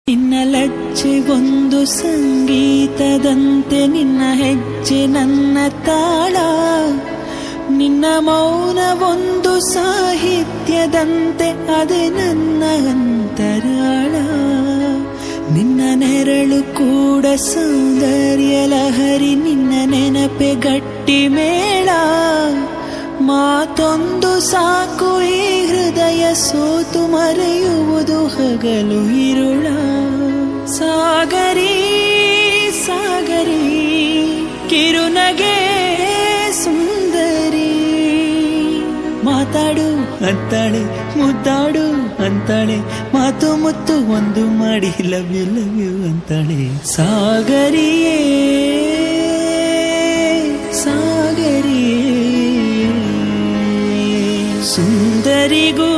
ನಿನ್ನ ಲಜ್ಜೆ ಒಂದು ಸಂಗೀತದಂತೆ, ನಿನ್ನ ಹೆಜ್ಜೆ ನನ್ನ ತಾಳ, ನಿನ್ನ ಮೌನ ಒಂದು ಸಾಹಿತ್ಯದಂತೆ, ಅದೇ ನನ್ನ ಅಂತರಾಳ. ನಿನ್ನ ನೆರಳು ಕೂಡ ಸೌಂದರ್ಯ ಲಹರಿ, ನಿನ್ನ ನೆನಪೆ ಗಟ್ಟಿ ಮೇಳ. ಮಾತೊಂದು ಸಾಕು ಈ ಹೃದಯ ಸೋತು ಮರೆಯುವುದು ಹಗಲು ಇರುಳ. ಸಾಗರಿ ಸಾಗರಿ ಕಿರುನಗೆ ಸುಂದರಿ, ಮಾತಾಡು ಅಂತಾಳೆ ಮುದ್ದಾಡು ಅಂತಾಳೆ, ಮಾತು ಮುತ್ತು ಒಂದು ಮಾಡಿ ಲವ್ ಯು ಅಂತಾಳೆ. ಸಾಗರಿಯೇ ಸಾಗರಿಯೇ ಸುಂದರಿಗೂ